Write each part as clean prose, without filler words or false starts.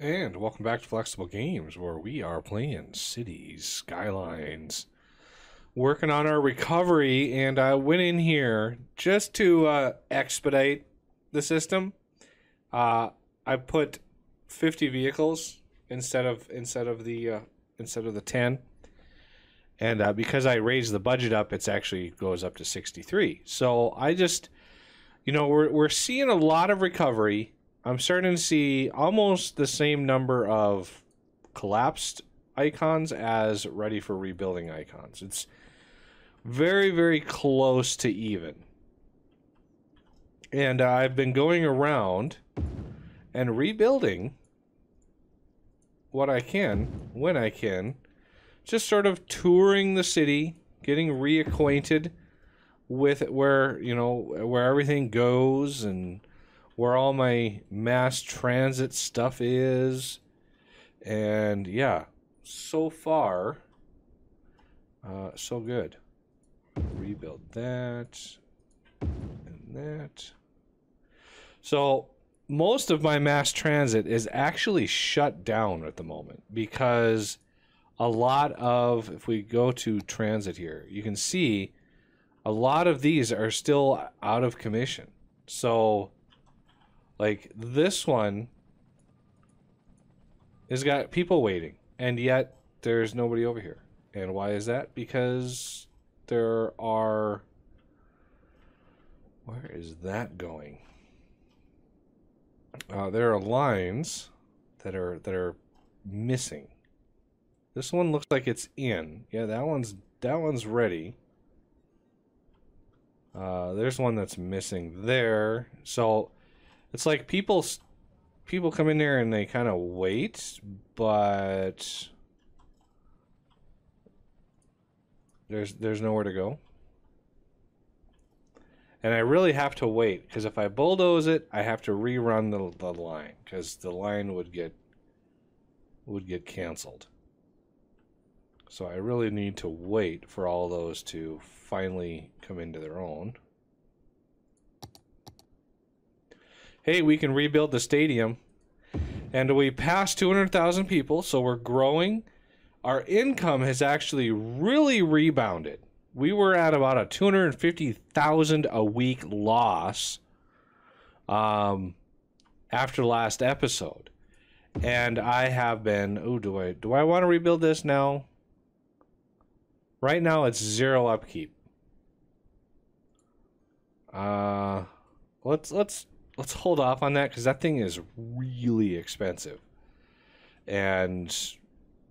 And welcome back to Flexible Games, where we are playing Cities Skylines. Working on our recovery, and I went in here just to expedite the system. I put 50 vehicles instead of the 10, and because I raised the budget up, it's actually goes up to 63. So I just, we're seeing a lot of recovery. I'm starting to see almost the same number of collapsed icons as ready for rebuilding icons. It's very, very close to even. And I've been going around and rebuilding what I can, when I can, just sort of touring the city, getting reacquainted with where everything goes and where all my mass transit stuff is. And yeah, so far so good. Rebuild that and that. So most of my mass transit is actually shut down at the moment because a lot of, if we go to transit here, you can see a lot of these are still out of commission. So like this one has got people waiting, and yet there's nobody over here. And why is that? Because there are... Where is that going? There are lines that are missing. This one looks like it's in. Yeah, that one's ready. There's one that's missing there. So it's like people come in there and they kind of wait, but there's nowhere to go. And I really have to wait, because if I bulldoze it, I have to rerun the line, because the line would get canceled. So I really need to wait for all those to finally come into their own. Hey, we can rebuild the stadium. And we passed 200,000 people, so we're growing. Our income has actually really rebounded. We were at about a 250,000 a week loss after last episode. And I have been, do I want to rebuild this now? Right now it's 0 upkeep. Let's hold off on that, because that thing is really expensive. And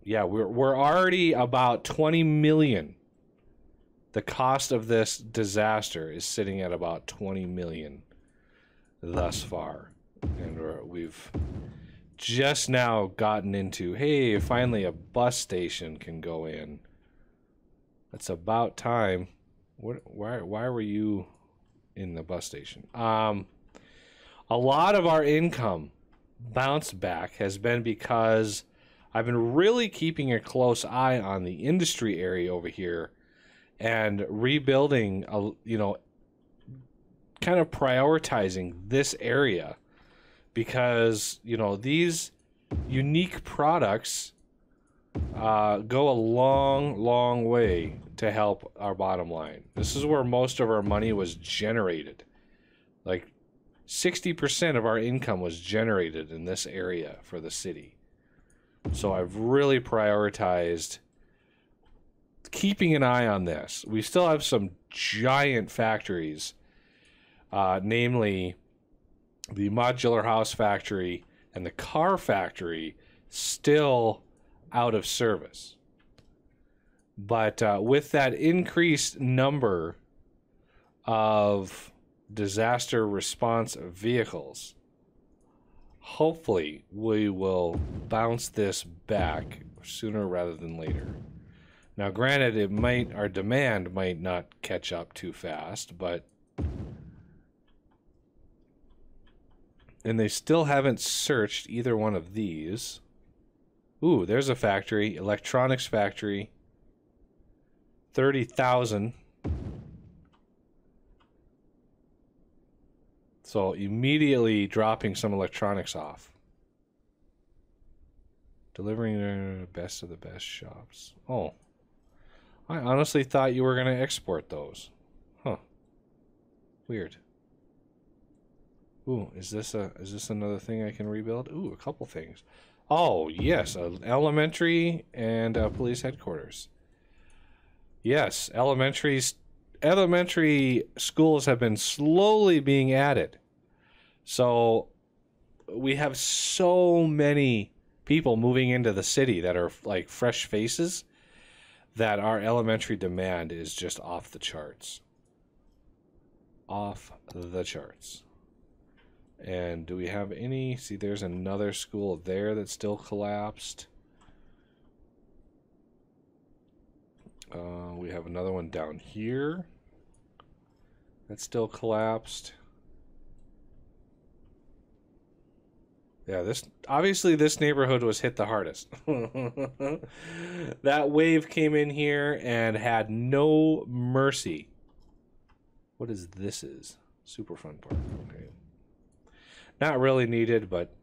yeah, we're already about 20 million. The cost of this disaster is sitting at about 20 million thus far. And we've just now gotten into, hey, finally a bus station can go in. It's about time. Why were you in the bus station? A lot of our income bounce back has been because I've been really keeping a close eye on the industry area over here and rebuilding, kind of prioritizing this area, because, these unique products go a long, long way to help our bottom line. This is where most of our money was generated. Like 60% of our income was generated in this area for the city. So I've really prioritized keeping an eye on this. We still have some giant factories, namely the modular house factory and the car factory, still out of service. But with that increased number of disaster response vehicles, hopefully we will bounce this back sooner rather than later. Now granted, our demand might not catch up too fast, but and they still haven't searched either one of these. Ooh, there's a factory, electronics factory, 30,000. So immediately dropping some electronics off. Delivering the best of the best shops. Oh. I honestly thought you were going to export those. Huh. Weird. Ooh, is this another thing I can rebuild? Ooh, a couple things. Oh, yes, an elementary and a police headquarters. Yes, elementary schools have been slowly being added. So we have so many people moving into the city that are like fresh faces that our elementary demand is just off the charts. Off the charts. And do we have any? See, there's another school there that still collapsed. We have another one down here that still collapsed. Yeah, obviously this neighborhood was hit the hardest. That wave came in here and had no mercy. What is this? Super fun park. Okay. Not really needed, but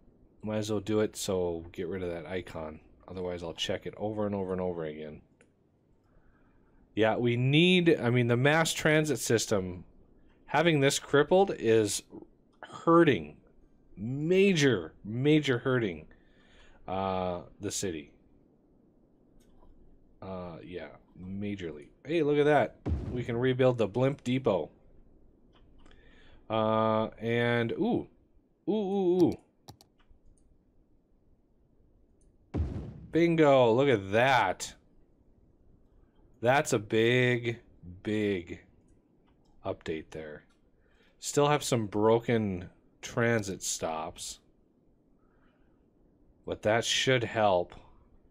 might as well do it, so get rid of that icon. Otherwise, I'll check it over and over and over again. Yeah, we need, I mean, the mass transit system, having this crippled is hurting. Major hurting the city. Yeah, majorly. Hey, look at that. We can rebuild the blimp depot. And, ooh. Bingo, look at that. That's a big update there. Still have some broken transit stops, but that should help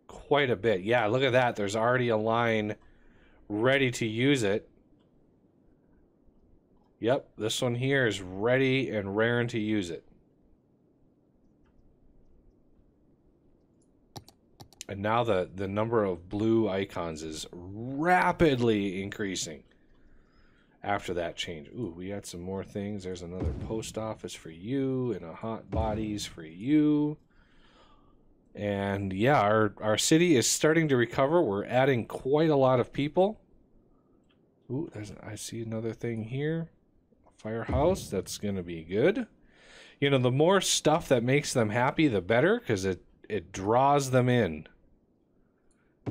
quite a bit. Yeah, look at that. There's already a line ready to use it. Yep, this one here is ready and raring to use it. And now the number of blue icons is rapidly increasing after that change. Ooh, we got some more things. There's another post office for you and a hot bodies for you. And yeah, our city is starting to recover. We're adding quite a lot of people. Ooh, I see another thing here. Firehouse, that's going to be good. You know, the more stuff that makes them happy, the better, because it draws them in.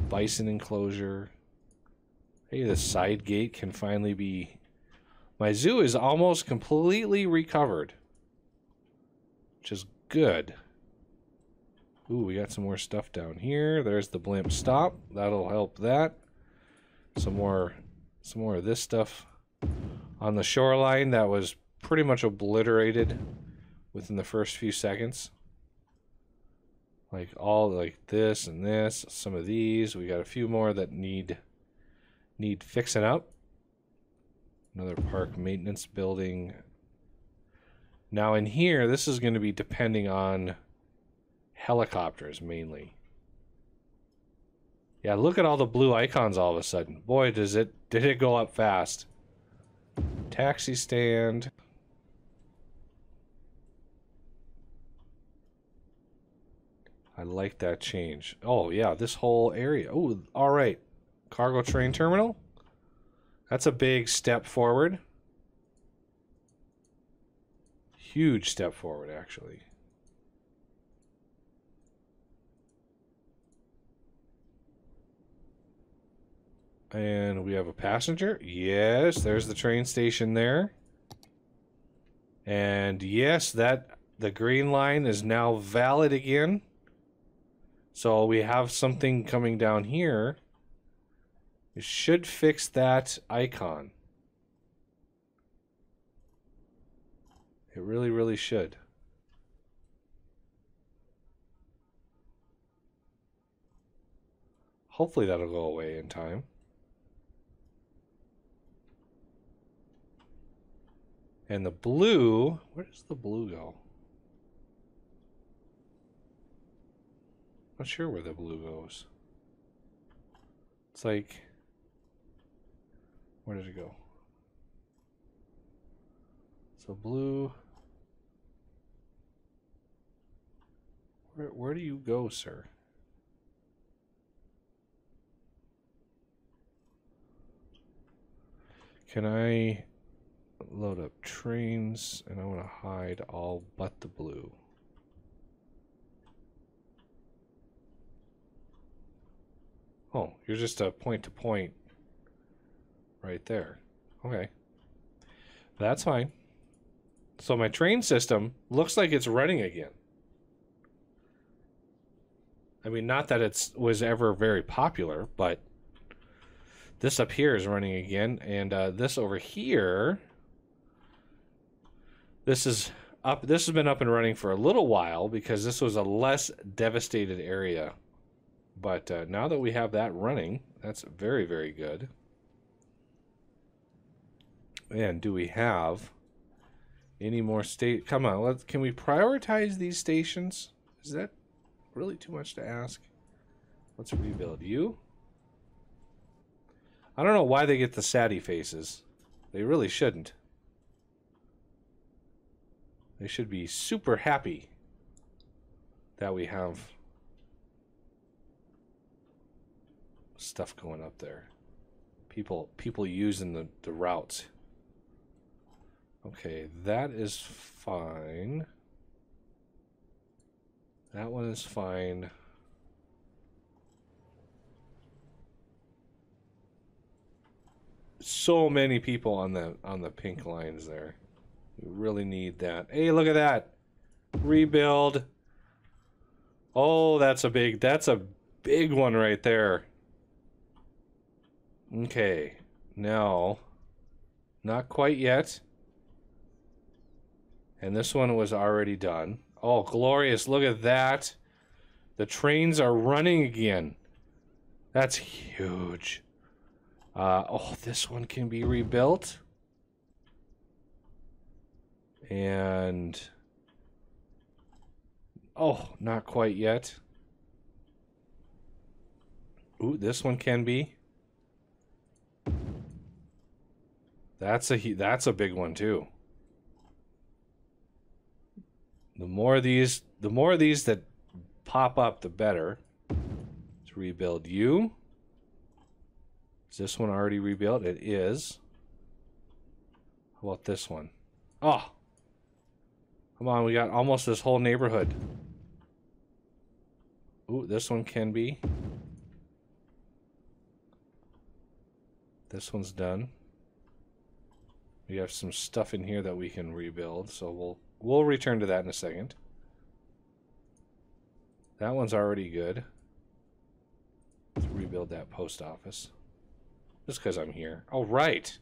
Bison enclosure. Hey, the side gate can finally be... My zoo is almost completely recovered, which is good. Ooh, we got some more stuff down here. There's the blimp stop. That'll help that. Some more of this stuff on the shoreline that was pretty much obliterated within the first few seconds. Like all like this and this, some of these. We got a few more that need fixing up. Another park maintenance building. Now in here, this is going to be depending on helicopters mainly. Yeah, look at all the blue icons all of a sudden. Boy, did it go up fast. Taxi stand. I like that change. Oh, yeah, this whole area. Oh, all right. Cargo train terminal. That's a big step forward. Huge step forward, actually. And we have a passenger. Yes, there's the train station there. And yes, the green line is now valid again. So we have something coming down here. It should fix that icon. It really, really should. Hopefully that'll go away in time. And the blue, where does the blue go? Not sure where the blue goes. It's like, where did it go? So blue. Where do you go, sir? Can I load up trains? And I want to hide all but the blue. Oh, you're just a point-to-point right there. Okay. That's fine. So my train system looks like it's running again. I mean, not that it was ever very popular, but this up here is running again, and this over here, this is up. This has been up and running for a little while because this was a less devastated area. But now that we have that running, that's very, very good. And do we have any more state? Come on, can we prioritize these stations? Is that really too much to ask? Let's rebuild you. I don't know why they get the saddie faces. They really shouldn't. They should be super happy that we have stuff going up there. People using the routes. Okay, that is fine. That one is fine. So many people on the pink lines there. We really need that. Hey, look at that. Rebuild. Oh, that's a big one right there. Okay. Now, not quite yet. And this one was already done. Oh, glorious. Look at that. The trains are running again. That's huge. Oh, this one can be rebuilt. And... oh, not quite yet. Ooh, this one can be. That's a big one too. The more of these that pop up, the better. Let's rebuild you. Is this one already rebuilt? It is. How about this one? Oh! Come on, we got almost this whole neighborhood. Ooh, this one can be. This one's done. We have some stuff in here that we can rebuild, so we'll return to that in a second. That one's already good. Let's rebuild that post office. Just because I'm here. Oh, right.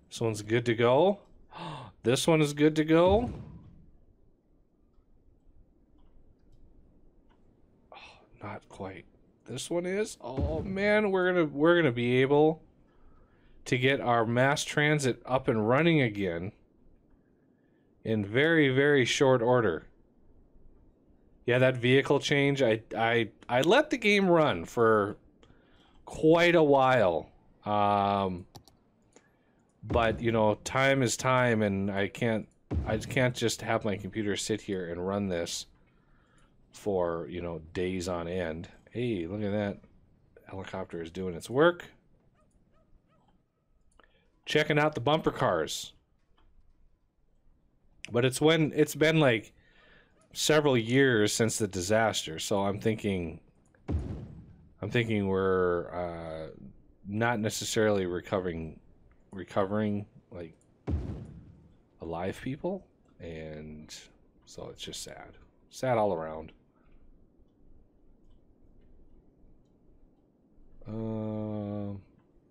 This one's good to go. This one is good to go. Oh, not quite. This one is. Oh man, we're gonna be able to get our mass transit up and running again in very, very short order. Yeah, that vehicle change, I let the game run for quite a while. But you know, time is time, and I can't just have my computer sit here and run this for, you know, days on end. Hey, look at that. Helicopter is doing its work. Checking out the bumper cars. But it's been like several years since the disaster, so I'm thinking we're not necessarily recovering like alive people, and so it's just sad all around.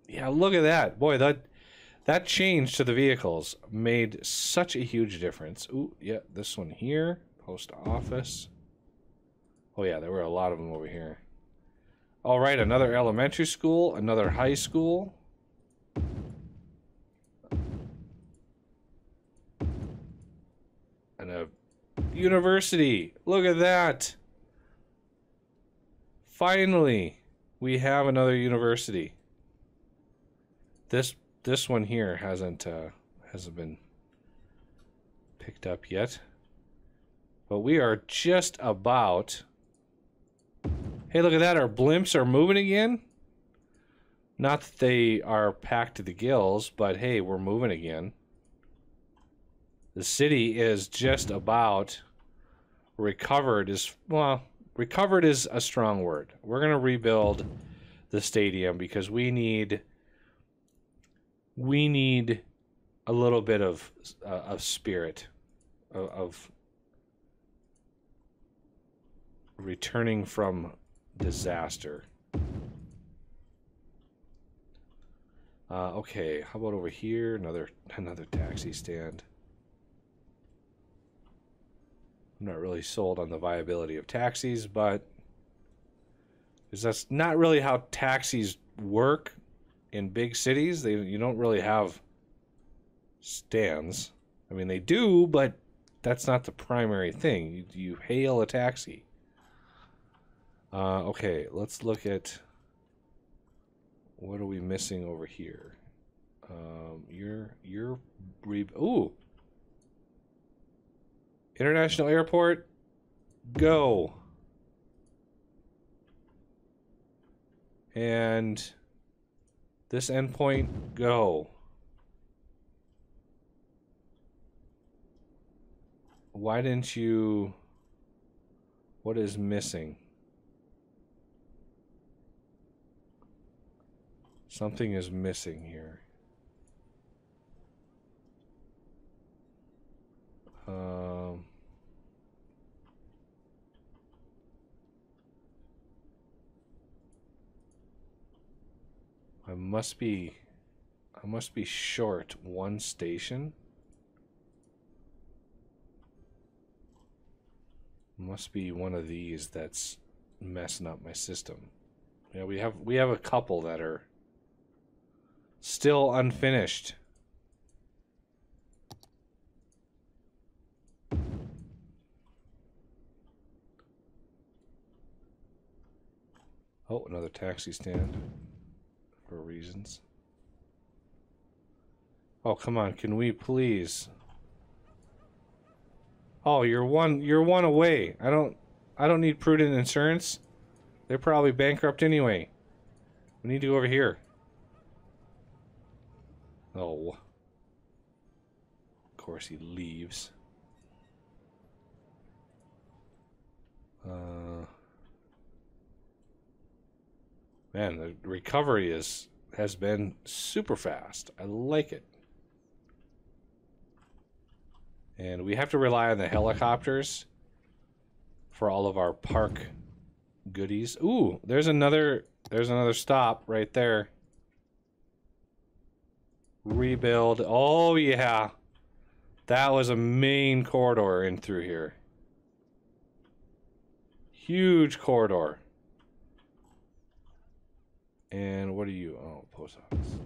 Yeah, look at that. Boy, that change to the vehicles made such a huge difference. Ooh, yeah, this one here, post office. Oh yeah, there were a lot of them over here. All right, another elementary school, another high school. And a university. Look at that. Finally, we have another university. This one here hasn't been picked up yet. But we are just about... Hey, look at that. Our blimps are moving again. Not that they are packed to the gills, but hey, we're moving again. The city is just about recovered. Recovered is a strong word. We're going to rebuild the stadium because we need a little bit of spirit of returning from disaster. Okay, how about over here? Another taxi stand. I'm not really sold on the viability of taxis, but because that's not really how taxis work in big cities. You don't really have stands. I mean, they do, but that's not the primary thing. You hail a taxi. Okay, let's look at what are we missing over here. Ooh, International Airport, go. And this endpoint, go. Why didn't you... What is missing? Something is missing here. I must be short one station. Must be one of these that's messing up my system. Yeah, we have a couple that are still unfinished. Oh, another taxi stand for reasons. Oh, come on, can we please? Oh, you're one away. I don't need prudent insurance. They're probably bankrupt anyway. We need to go over here. Oh. Of course he leaves. Man, the recovery has been super fast. I like it. And we have to rely on the helicopters for all of our park goodies. Ooh, there's another stop right there. Rebuild. Oh yeah. That was a main corridor in through here. Huge corridor. And what are you? Oh, post office.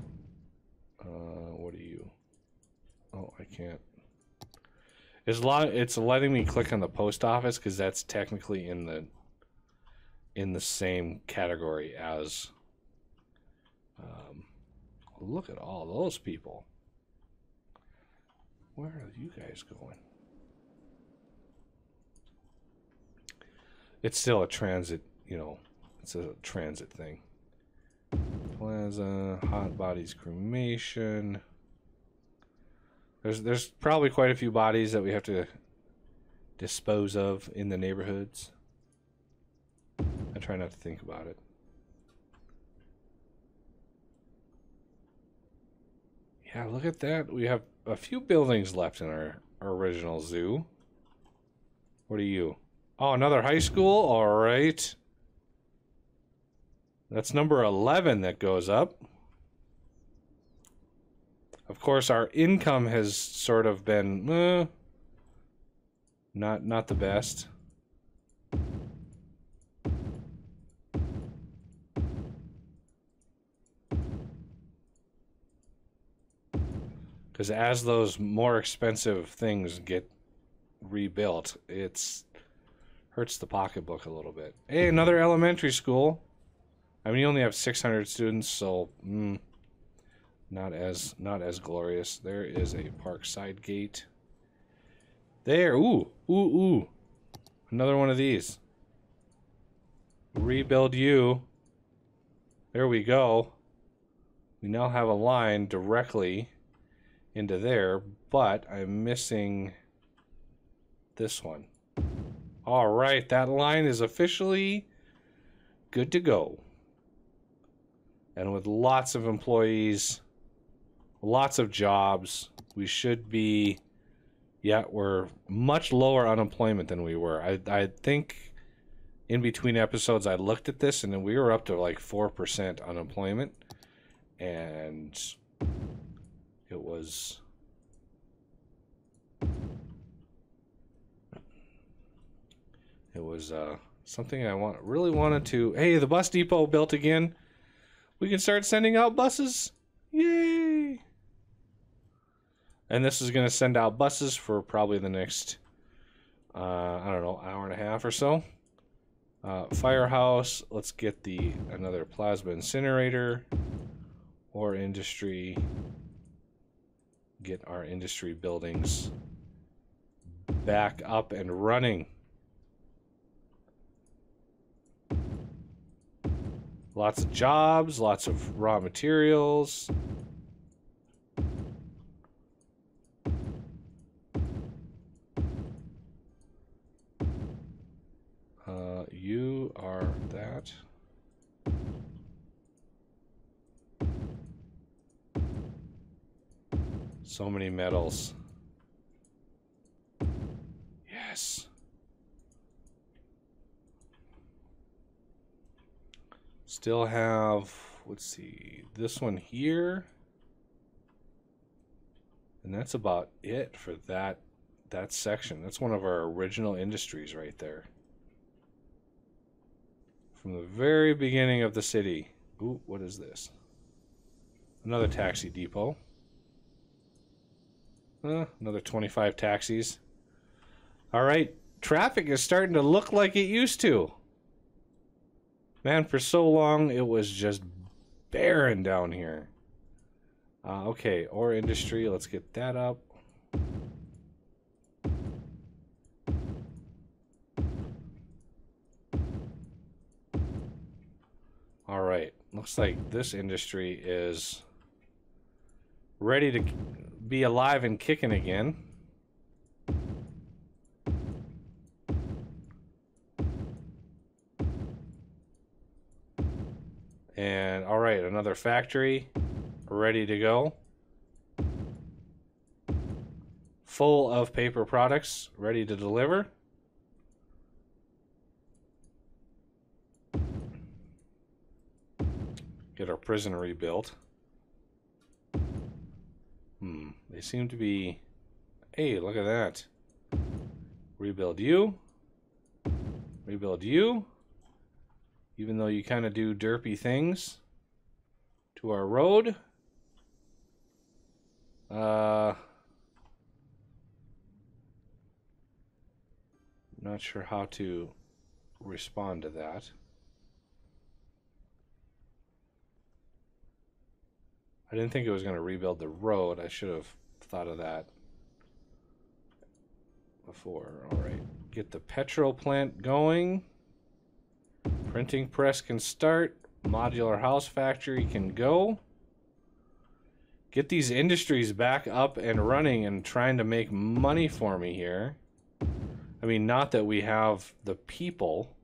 What are you? Oh, I can't. It's letting me click on the post office because that's technically in the same category as. Look at all those people. Where are you guys going? It's still a transit, you know. It's a transit thing. Plaza, hot bodies cremation. There's probably quite a few bodies that we have to dispose of in the neighborhoods. I try not to think about it. Yeah, look at that. We have a few buildings left in our original zoo. What are you? Oh, another high school? All right. That's number 11 that goes up. Of course, our income has sort of been not the best. Because as those more expensive things get rebuilt, it's hurts the pocketbook a little bit. Hey, another elementary school. I mean, you only have 600 students, so not as glorious. There is a Parkside gate. There, ooh. Another one of these. Rebuild you. There we go. We now have a line directly into there, but I'm missing this one. All right, that line is officially good to go. And with lots of employees, lots of jobs, we should be, yeah, we're much lower unemployment than we were. I think in between episodes I looked at this and then we were up to like 4% unemployment. And it was something I really wanted to. Hey, the bus depot built again. We can start sending out buses. Yay! And this is going to send out buses for probably the next, I don't know, hour and a half or so. Firehouse. Let's get another plasma incinerator. Or industry. Get our industry buildings back up and running. Lots of jobs, lots of raw materials. You are that. So many metals. Yes. Still have, let's see, this one here. And that's about it for that section. That's one of our original industries right there. From the very beginning of the city. Ooh, what is this? Another taxi depot. Another 25 taxis. All right, traffic is starting to look like it used to. Man, for so long it was just barren down here. Okay, ore industry, let's get that up. All right, looks like this industry is ready to be alive and kicking again. And all right, another factory ready to go. Full of paper products ready to deliver. Get our prison rebuilt. They seem to be... Hey, look at that. Rebuild you. Rebuild you. Even though you kind of do derpy things to our road. Not sure how to respond to that. I didn't think it was going to rebuild the road. I should have thought of that before. All right. Get the petrol plant going. Printing press can start. Modular house factory can go. Get these industries back up and running and trying to make money for me here. I mean, not that we have the people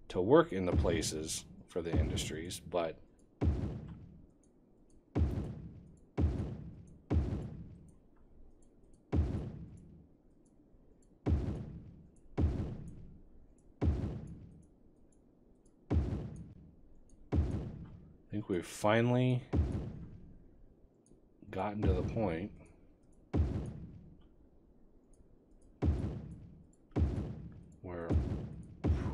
to work in the places for the industries, but I think we've finally gotten to the point where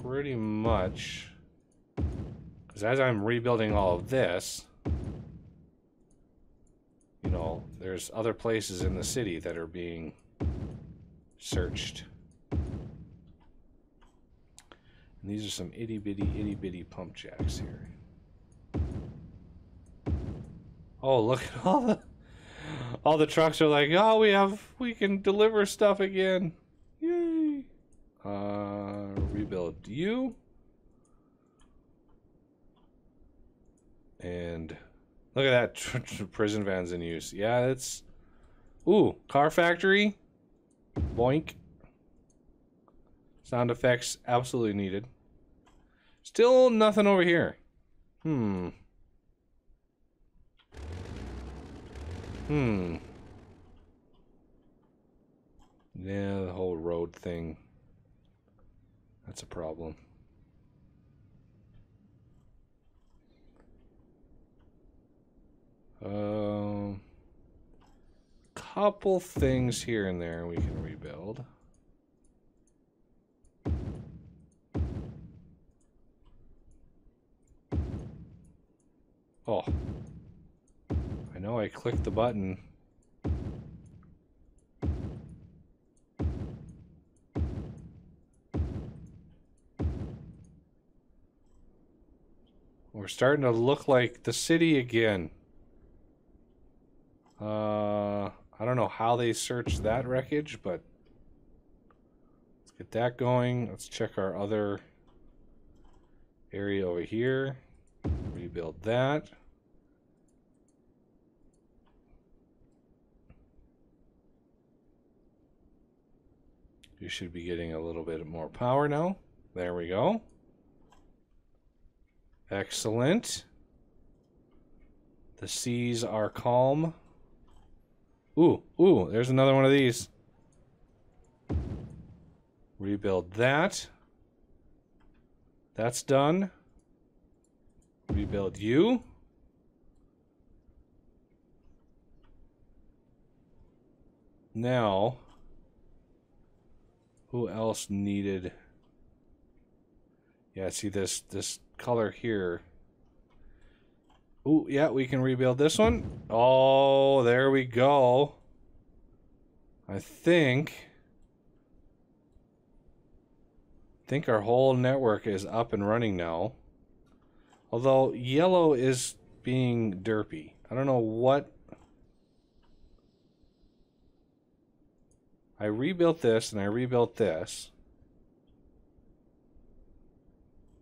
pretty much, because as I'm rebuilding all of this, you know, there's other places in the city that are being searched. And these are some itty bitty pump jacks here. Oh, look at all the trucks are like, oh, we can deliver stuff again. Yay. Rebuild you. And Look at that. Prison van's in use. Yeah, it's... Ooh, car factory. Boink. Sound effects absolutely needed. Still nothing over here. Hmm. Yeah, the whole road thing. That's a problem. Couple things here and there we can rebuild. Oh. I know I clicked the button. We're starting to look like the city again. I don't know how they searched that wreckage, but let's get that going. Let's check our other area over here. Rebuild that. You should be getting a little bit more power now. There we go. Excellent. The seas are calm. Ooh, there's another one of these. Rebuild that. That's done. Rebuild you. Now, who else needed? Yeah, see this color here. Ooh, yeah, we can rebuild this one. Oh, there we go. I think our whole network is up and running now. Although yellow is being derpy. I don't know what. I rebuilt this and I rebuilt this.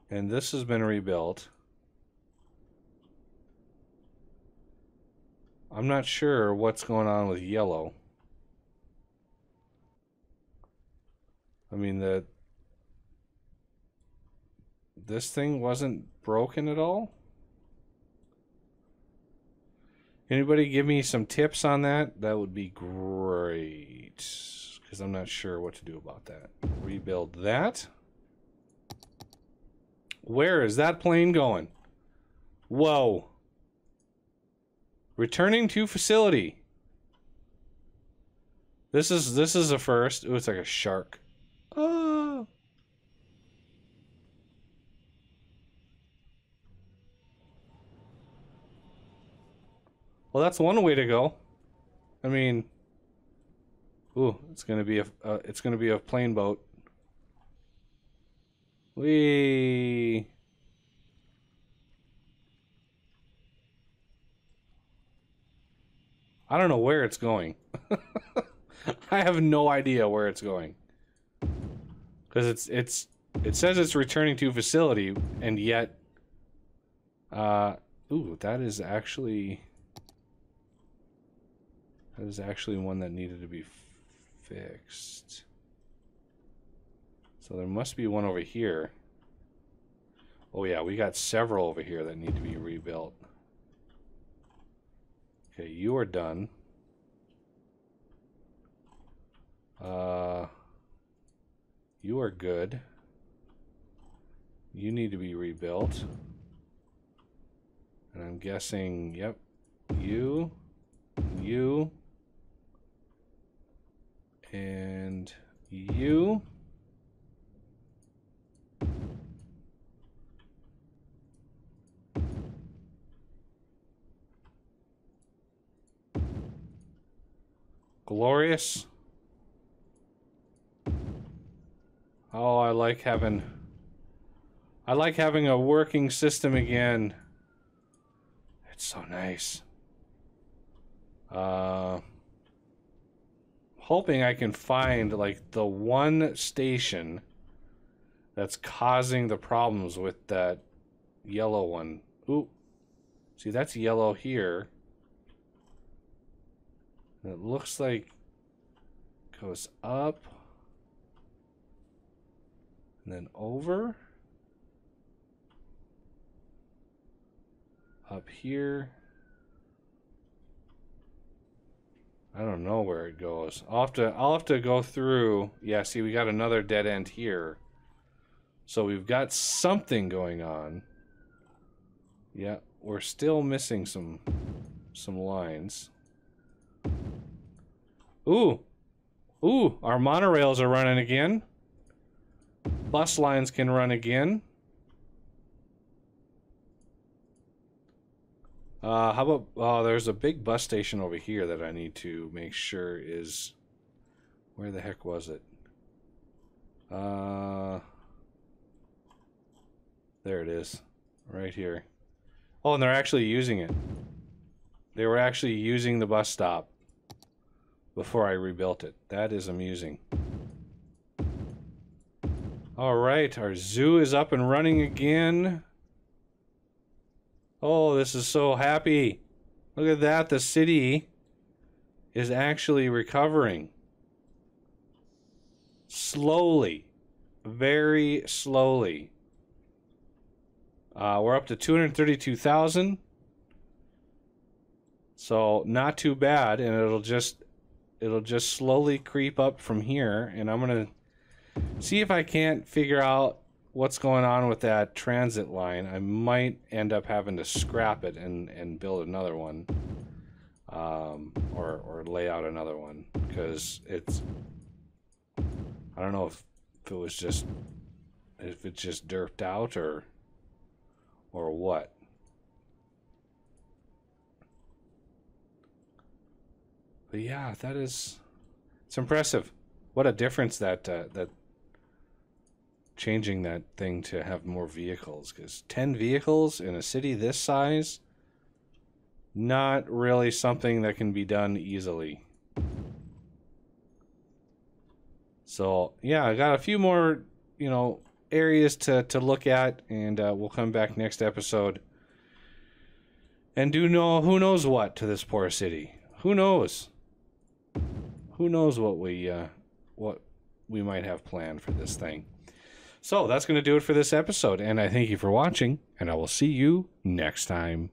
And this has been rebuilt. I'm not sure what's going on with yellow. I mean, this thing wasn't broken at all? Anybody give me some tips on that? That would be great. Because I'm not sure what to do about that. Rebuild that. Where is that plane going? Whoa. Returning to facility. This is a first. Ooh, it's like a shark. Oh. Well, that's one way to go. I mean, ooh, it's gonna be a plane boat. Whee. I don't know where it's going. I have no idea where it's going. Because it says it's returning to facility, and yet, ooh, that is actually one that needed to be fixed. So there must be one over here. Oh yeah, we got several over here that need to be rebuilt. Okay, you are done. You are good. You need to be rebuilt. And I'm guessing, yep, you, and you. Glorious. Oh, I like having a working system again. It's so nice. Hoping I can find like the one station that's causing the problems with that yellow one. Ooh. See, that's yellow here. And it looks like it goes up and then over. Up here. I don't know where it goes. I'll have to go through. Yeah, see, we got another dead end here. So we've got something going on. Yeah, we're still missing some lines. Ooh. Ooh, our monorails are running again. Bus lines can run again. How about, oh, there's a big bus station over here that I need to make sure is, where the heck was it? There it is, right here. Oh, and they're actually using it. They were actually using the bus stop before I rebuilt it. That is amusing. All right, our zoo is up and running again. Oh, this is so happy. Look at that. The city is actually recovering. Slowly. Very slowly. We're up to 232,000. So not too bad, and it'll just slowly creep up from here, and I'm going to see if I can't figure out what's going on with that transit line. I might end up having to scrap it and build another one, or lay out another one, because it's, I don't know if it just derped out or what. But yeah, it's impressive. What a difference that changing that thing to have more vehicles, because 10 vehicles in a city this size, not really something that can be done easily. So yeah, I got a few more, areas to look at, and we'll come back next episode and who knows what to this poor city. Who knows what we might have planned for this thing. So that's going to do it for this episode, and I thank you for watching, and I will see you next time.